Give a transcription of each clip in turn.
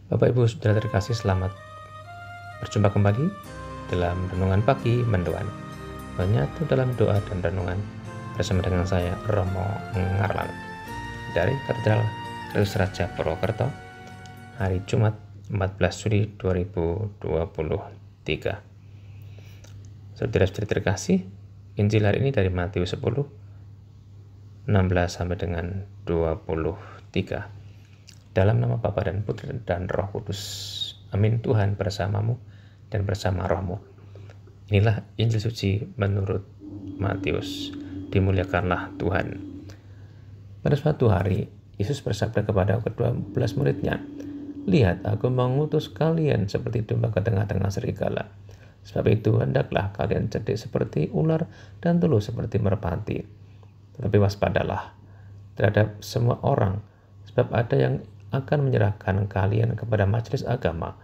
Bapak Ibu Saudara terkasih, selamat berjumpa kembali dalam Renungan Pagi Mendoan. Menyatu dalam doa dan renungan bersama dengan saya, Romo Ngarlan, dari Katedral Kristus Raja Purwokerto, hari Jumat 14 Juli 2023. Saudara-saudari terkasih, Injil hari ini dari Matius 10 16 sampai dengan 23. Dalam nama Bapa dan Putra dan Roh Kudus. Amin. Tuhan bersamamu dan bersama rohmu. Inilah Injil suci menurut Matius. Dimuliakanlah Tuhan. Pada suatu hari, Yesus bersabda kepada ke-12 muridnya, "Lihat, aku mengutus kalian seperti domba ke tengah-tengah serigala. Sebab itu hendaklah kalian cerdik seperti ular dan tulus seperti merpati. Tetapi waspadalah terhadap semua orang, sebab ada yang akan menyerahkan kalian kepada majelis agama,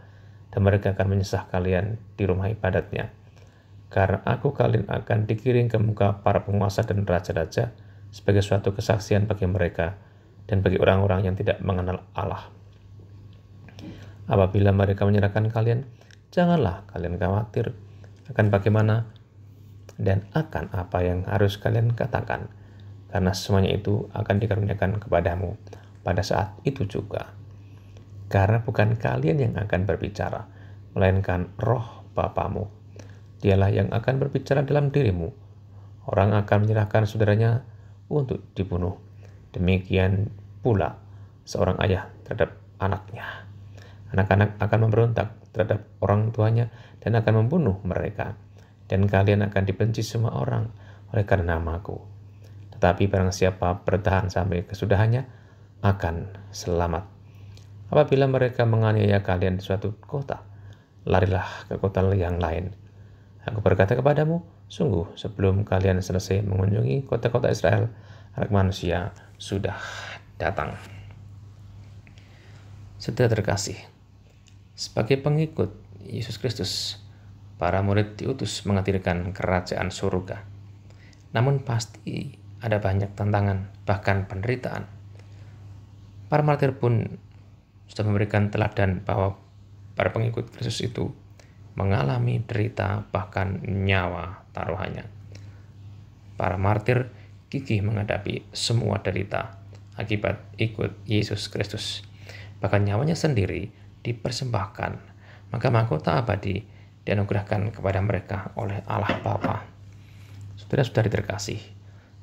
dan mereka akan menyesah kalian di rumah ibadatnya. Karena kalian akan dikirim ke muka para penguasa dan raja-raja sebagai suatu kesaksian bagi mereka dan bagi orang-orang yang tidak mengenal Allah. Apabila mereka menyerahkan kalian, janganlah kalian khawatir akan bagaimana dan akan apa yang harus kalian katakan, karena semuanya itu akan dikaruniakan kepadamu pada saat itu juga. Karena bukan kalian yang akan berbicara, melainkan Roh Bapamu. Dialah yang akan berbicara dalam dirimu. Orang akan menyerahkan saudaranya untuk dibunuh. Demikian pula seorang ayah terhadap anaknya. Anak-anak akan memberontak terhadap orang tuanya dan akan membunuh mereka. Dan kalian akan dibenci semua orang oleh karena namaku. Tetapi barang siapa bertahan sampai kesudahannya akan selamat. Apabila mereka menganiaya kalian di suatu kota, larilah ke kota yang lain. Aku berkata kepadamu, sungguh sebelum kalian selesai mengunjungi kota-kota Israel, Anak Manusia sudah datang." Saudara terkasih, sebagai pengikut Yesus Kristus, para murid diutus menghadirkan kerajaan surga. Namun pasti ada banyak tantangan, bahkan penderitaan. Para martir pun sudah memberikan teladan bahwa para pengikut Kristus itu mengalami derita, bahkan nyawa taruhannya. Para martir gigih menghadapi semua derita akibat ikut Yesus Kristus. Bahkan nyawanya sendiri dipersembahkan, maka mahkota abadi dianugerahkan kepada mereka oleh Allah Bapa. Saudara-saudari terkasih,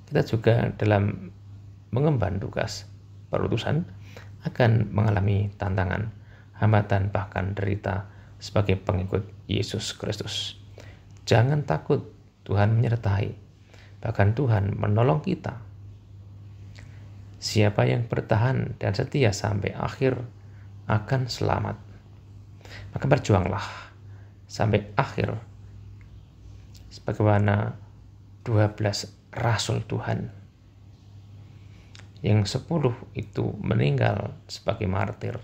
kita juga dalam mengemban tugas perutusan akan mengalami tantangan, hambatan, bahkan derita sebagai pengikut Yesus Kristus. Jangan takut, Tuhan menyertai, bahkan Tuhan menolong kita. Siapa yang bertahan dan setia sampai akhir akan selamat. Maka berjuanglah sampai akhir sebagaimana 12 Rasul Tuhan. Yang 10 itu meninggal sebagai martir.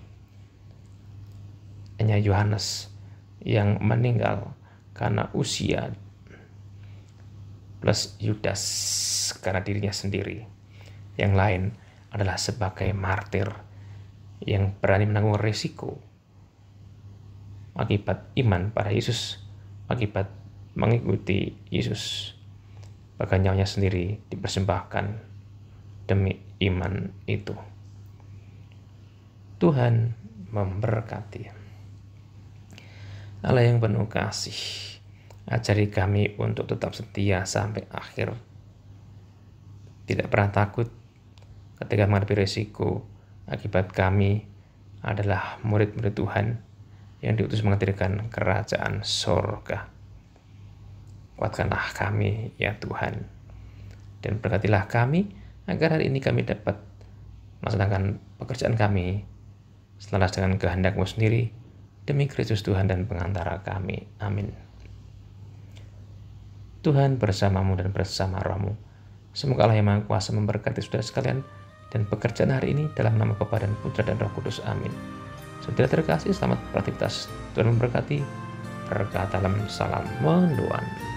Hanya Yohanes yang meninggal karena usia, plus Yudas karena dirinya sendiri. Yang lain adalah sebagai martir yang berani menanggung risiko akibat iman pada Yesus, akibat mengikuti Yesus. Bahkan nyawanya sendiri dipersembahkan demi iman itu. Tuhan memberkati. Allah yang penuh kasih, ajari kami untuk tetap setia sampai akhir. Tidak pernah takut ketika menghadapi risiko, akibat kami adalah murid-murid Tuhan yang diutus menghadirkan kerajaan surga. Kuatkanlah kami ya Tuhan, dan berkatilah kami agar hari ini kami dapat melaksanakan pekerjaan kami selaras dengan kehendak-Mu sendiri, demi Kristus Tuhan dan pengantara kami. Amin. Tuhan bersamamu dan bersama rohmu. Semoga Allah yang Maha Kuasa memberkati saudara sekalian dan pekerjaan hari ini dalam nama Bapa dan Putra dan Roh Kudus. Amin. Saudara terkasih, selamat beraktivitas. Tuhan memberkati. Berkah dalam salam mendoan.